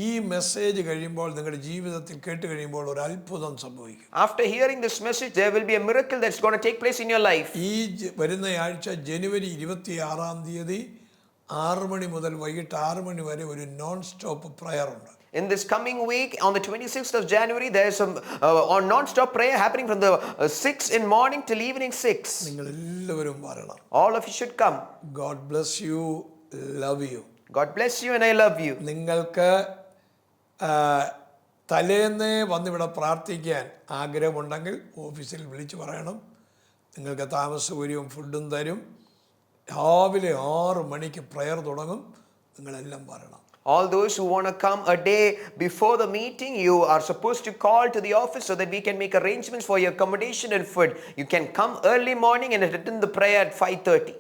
ഈ മെസ്സേജ് കഴിയുമ്പോൾ നിങ്ങളുടെ ജീവിതത്തിൽ കേട്ട് കഴിയുമ്പോൾ ഒരു അത്ഭുതം സംഭവിക്കും. After hearing this message, there will be a miracle that's going to take place in your life. ഈ വരുന്ന ആഴ്ച ജനുവരി 26 6 മണി മുതൽ വൈകിട്ട് 6 മണി വരെ ഒരു നോൺ സ്റ്റോപ്പ് പ്രയർ ഉണ്ട്. In this coming week, on the 26th of January, there is some non-stop prayer happening from the 6 in morning till evening 6. നിങ്ങൾ എല്ലാവരും വരണം. All of you should come. God bless you, love you. God bless you and I love you. നിങ്ങൾക്ക് തലേന്നേ വന്നിവിടെ പ്രാർത്ഥിക്കാൻ ആഗ്രഹമുണ്ടെങ്കിൽ ഓഫീസിൽ വിളിച്ച് പറയണം. നിങ്ങൾക്ക് താമസ സൗകര്യവും ഫുഡും തരും. രാവിലെ 6 മണിക്ക് പ്രയർ തുടങ്ങും. നിങ്ങളെല്ലാം വരണം. All those who want to come a day before the meeting, you are supposed to call to the office so that we can make arrangements for your accommodation and food. You can come early morning and attend the prayer at 5:30.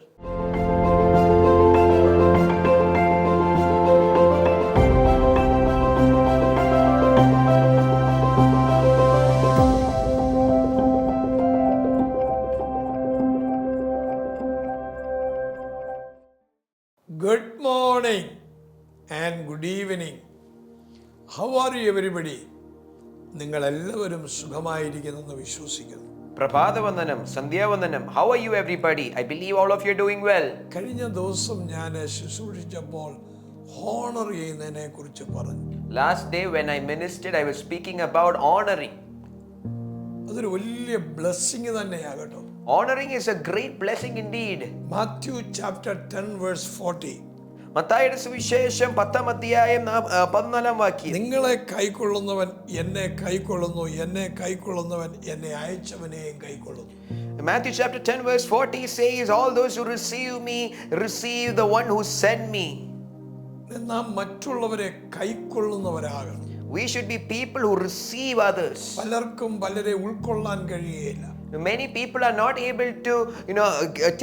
Good morning and good evening. How are you everybody? നിങ്ങളെല്ലാവരും സുഖമായിരിക്കുന്നെന്ന് വിശ്വസിക്കുന്നു. Prabhadavandanam, Sandhyavandanam. How are you everybody? I believe all of you are doing well. കഴിഞ്ഞ ദിവസം ഞാൻ ശുശ്രൂഷിച്ചപ്പോൾ honour ചെയ്യുന്നതിനെ കുറിച്ച് പറഞ്ഞു. Last day when I ministered, I was speaking about honoring. അതൊരു വലിയ blessing തന്നെയാകട്ടോ. Honoring is a great blessing indeed. Matthew chapter 10 verse 40. മത്തായിയുടെ സുവിശേഷം 10-ാം അധ്യായം 14-ാം വാക്യം. നിങ്ങളെ കൈക്കൊള്ളുന്നവൻ എന്നെ കൈക്കൊള്ളുന്നു, എന്നെ കൈക്കൊള്ളുന്നവൻ എന്നെ അയച്ചവനെയും കൈക്കൊള്ളുന്നു. Matthew chapter 10 verse 40 says, all those who receive me receive the one who sent me. നാം മറ്റുള്ളവരെ കൈക്കൊള്ളുന്നവരാകണം. We should be people who receive others. പലർക്കും പലരെ ഉൾക്കൊള്ളാൻ കഴിയുകയില്ല. Many people are not able to,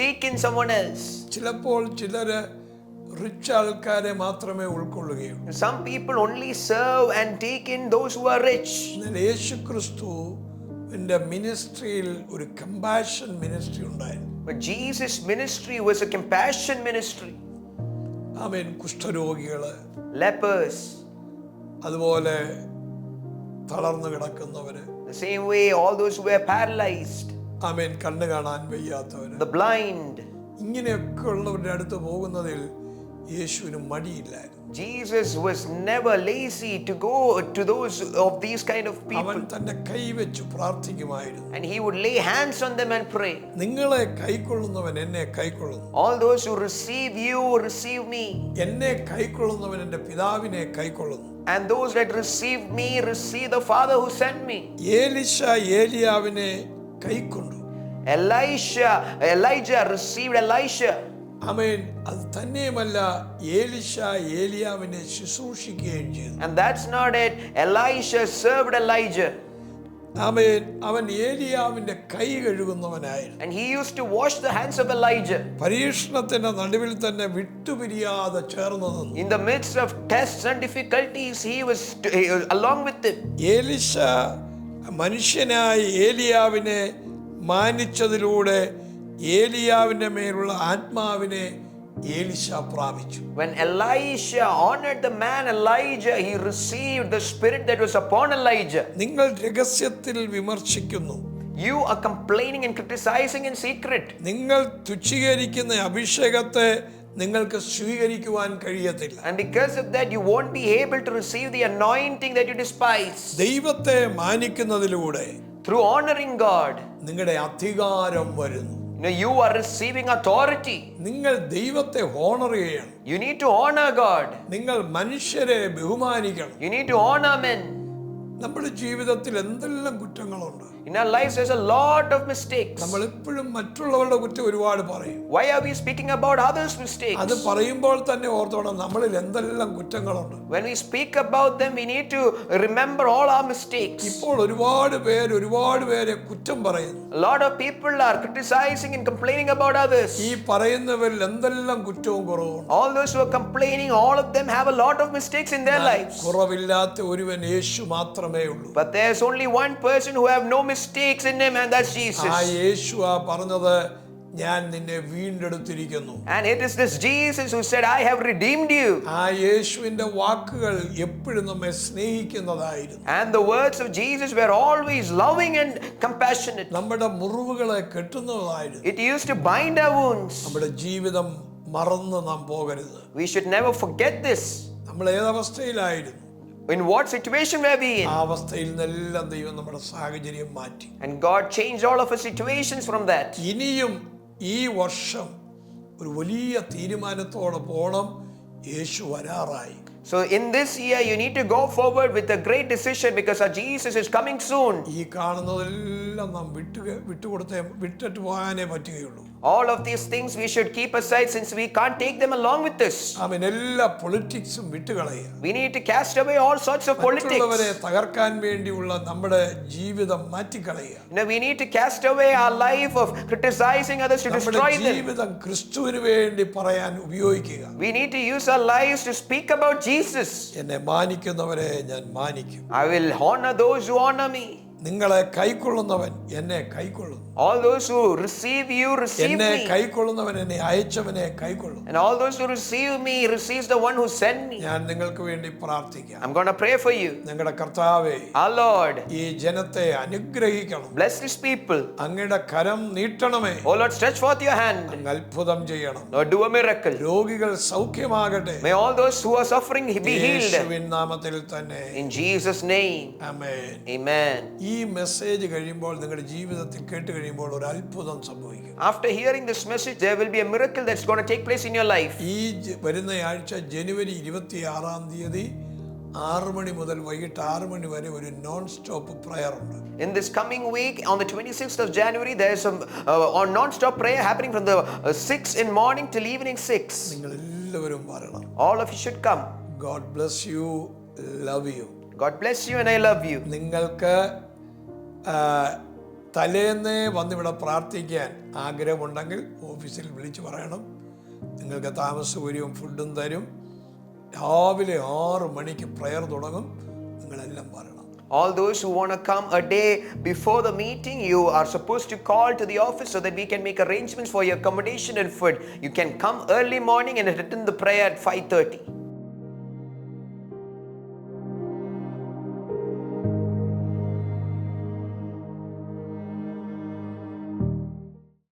take in someone else. ചിലപ്പോൾ ചിലര് rich ആൾക്കാരെ മാത്രമേ ഉൾക്കൊള്ളുകയുള്ളൂ. Some people only serve and take in those who are rich. എന്നാൽ യേശുക്രിസ്തുവിന്റെ മിനിസ്ട്രിയിൽ ഒരു കമ്പാഷൻ മിനിസ്ട്രി ഉണ്ടായിരുന്നു. But Jesus' ministry was a compassion ministry. Amen. കുഷ്ഠരോഗികള്, Lepers, അതുപോലെ തളർന്നു കിടക്കുന്നവര്, the same way all those who were paralyzed, ആമേൻ, കണ്ണു കാണാൻ വയ്യാത്തവര്, the blind. ഇങ്ങനെയൊക്കെ ഉള്ളവരുടെ അടുത്ത് പോകുന്നതിൽ യേശുവിന് മടിയില്ലായിരുന്നു. Jesus was never lazy to go to those of these kind of people. അവൻ തന്റെ കൈവച്ചു പ്രാർത്ഥിക്കുമായിരുന്നു. And he would lay hands on them and pray. നിങ്ങളെ കൈക്കൊള്ളുന്നവൻ എന്നെ കൈക്കൊള്ളുന്നു. All those who receive you receive me. എന്നെ കൈക്കൊള്ളുന്നവൻ എൻ്റെ പിതാവിനെ കൈക്കൊള്ളുന്നു. And those that receive me receive the Father who sent me. Elisha ഏലിയാവിനെ കൈക്കൊണ്ടു. Elijah received Elisha. ആമേൻ. അത് തന്നെയുമല്ല, ഏലിശ ഏലിയാവിനെ ശുശ്രൂഷിക്കുകയും ചെയ്തു. And that's not it. Elisha served Elijah. ആമേൻ. അവൻ ഏലിയാവിന്റെ കൈ കഴുകുന്നവനായിരുന്നു. And he used to wash the hands of Elijah. പരീക്ഷണത്തിന്റെ നടുവിൽ തന്നെ വിട്ടുപിരിയാതെ ചേർന്ന് നിന്നു. In the midst of tests and difficulties, he was along with him. Elisha മനുഷ്യനായ ഏലിയാവിനെ മാനിച്ചതിലൂടെ ഏലിയാവിന്റെ മേലുള്ള ആത്മാവിനെ ഏലിശ പ്രാപിച്ചു. When Elisha honored the man Elijah, he received the spirit that was upon Elijah. നിങ്ങൾ രഹസ്യത്തിൽ വിമർശിക്കുന്നു. You are complaining and criticizing in secret. നിങ്ങൾ തുച്ഛീകരിക്കുന്ന അഭിഷേകത്തെ നിങ്ങൾക്ക് സ്വീകരിക്കുവാൻ കഴിയത്തില്ല. And because of that, you won't be able to receive the anointing that you despise. ദൈവത്തെ മാനിക്കുന്നതിലൂടെ, Through honoring God, നിങ്ങളുടെ അധികാരം വരുന്നു. You are receiving authority. നിങ്ങൾ ദൈവത്തെ ഹോണർ ചെയ്യണം. You need to honor God. നിങ്ങൾ മനുഷ്യരെ ബഹുമാനിക്കണം. You need to honor men. നമ്മുടെ ജീവിതത്തിൽ എന്തെല്ലാം കുറ്റങ്ങളുണ്ട്. In our lives, there's a lot of mistakes. നമ്മൾ എപ്പോഴും മറ്റുള്ളവരുടെ കുറ്റം ഒരുപാട് പറയും. Why are we speaking about others' mistakes? അത് പറയുമ്പോൾ തന്നെ ഓർത്തോണം നമ്മളിൽ എന്തെല്ലാം കുറ്റങ്ങളുണ്ട്. When we speak about them, we need to remember all our mistakes. ഇപ്പോൾ ഒരുപാട് പേരെ കുറ്റം പറയുന്നു. A lot of people are criticizing and complaining about others. ഈ പറയുന്നവരിൽ എന്തെല്ലാം കുറ്റവും കുറവുണ്ട്. All those who are complaining, all of them have a lot of mistakes in their lives. കുറവില്ലാത്ത ഒരുവൻ യേശു മാത്രമേ ഉള്ളൂ. But there's only one person who have no mistakes in him, and that's Jesus. ആ യേശു പറഞ്ഞത്, ഞാൻ നിന്നെ വീണ്ടെടുത്തിരിക്കുന്നു. And it is this Jesus who said, I have redeemed you. ആ യേശുവിന്റെ വാക്കുകൾ എപ്പോഴും നമ്മെ സ്നേഹിക്കുന്നതായിരുന്നു. And the words of Jesus were always loving and compassionate. നമ്മുടെ മുറിവുകളെ കെട്ടുന്നതായിരുന്നു. It used to bind our wounds. നമ്മുടെ ജീവിതം മറന്ന് നാം പോകരുത്. We should never forget this. നമ്മൾ ഏതവസ്ഥയിലായിരുന്നു, In what situation were we in? ആ അവസ്ഥയിൽ നിന്നെല്ലാം ദൈവം നമ്മുടെ സാഹചര്യം മാറ്റി. And God changed all of our situations from that. ഇനിയും ഈ വർഷം ഒരു വലിയ തീരുമാനത്തോടെ പോണം. യേശു വരാറായി. So in this year you need to go forward with a great decision because our Jesus is coming soon. ഈ കാണുന്നതെല്ലാം നാം വിട്ടിട്ട് പോകാനേ പറ്റുകയുള്ളൂ. All of these things we should keep aside since we can't take them along with us. ആമേൻ. എല്ലാ പൊളിറ്റിക്സും വിട്ടുകളയുക. We need to cast away all sorts of മറ്റുള്ളവരെ politics. തകർക്കാൻ വേണ്ടിയുള്ള നമ്മുടെ ജീവിതം മാറ്റിക്കളയുക. Now we need to cast away our life of criticizing others to നമ്മുടെ destroy them. ജീവിതം ക്രിസ്തുവിന് വേണ്ടി പറയാൻ ഉപയോഗിക്കുക. We need to use our lives to speak about Jesus. എന്നെ മാനിക്കുന്നവരെ ഞാൻ മാനിക്കും. I will honor those who honor me. നിങ്ങളെ കൈക്കൊള്ളുന്നവൻ എന്നെ കൈക്കൊള്ളുന്നു. All those who receive you receive എന്നെ me. കൈക്കൊള്ളുന്നവൻ എന്നെ അയച്ചവനെ കൈക്കൊള്ളും. And all those who receive me receives the one who sent me. ഞാൻ നിങ്ങൾക്ക് വേണ്ടി പ്രാർത്ഥിക്കാം. I'm going to pray for you. ഞങ്ങളുടെ കർത്താവേ, Our Lord, ഈ ജനത്തെ അനുഗ്രഹിക്കണം. bless these people. അങ്ങയുടെ കരം നീട്ടണമേ. Oh Lord, stretch forth your hand. അങ്ങ് അത്ഭുതം ചെയ്യണം. Lord, do a miracle. രോഗികൾ സൗഖ്യമാകട്ടെ. May all those who are suffering be healed. യേശുവിൻ നാമത്തിൽ തന്നെ. In Jesus' name. Amen. Amen. ഈ മെസ്സേജ് കഴിയുമ്പോൾ നിങ്ങളുടെ ജീവിതത്തിൽ കേട്ട് കഴിയുമ്പോൾ ഒരു അത്ഭുതം സംഭവിക്കും. After hearing this message, there will be a miracle that's going to take place in your life. ഈ വരുന്ന ആഴ്ച ജനുവരി 26 6 മണി മുതൽ വൈകിട്ട് 6 മണി വരെ ഒരു നോൺ സ്റ്റോപ്പ് പ്രയർ ഉണ്ട്. In this coming week, on the 26th of January, there is some non-stop prayer happening from the 6 in morning till evening 6. നിങ്ങൾ എല്ലാവരും വരണം. All of you should come. God bless you. Love you. God bless you and I love you. നിങ്ങൾക്ക് തലേന്നേ വന്നിവിടെ പ്രാർത്ഥിക്കാൻ ആഗ്രഹമുണ്ടെങ്കിൽ ഓഫീസിൽ വിളിച്ച് പറയണം. നിങ്ങൾക്ക് താമസസൗകര്യവും ഫുഡും തരും. രാവിലെ 6 മണിക്ക് പ്രയർ തുടങ്ങും. നിങ്ങളെല്ലാം വരണം. All those who want to come a day before the meeting, you are supposed to call to the office so that we can make arrangements for your accommodation and food. You can come early morning and attend the prayer at 5:30.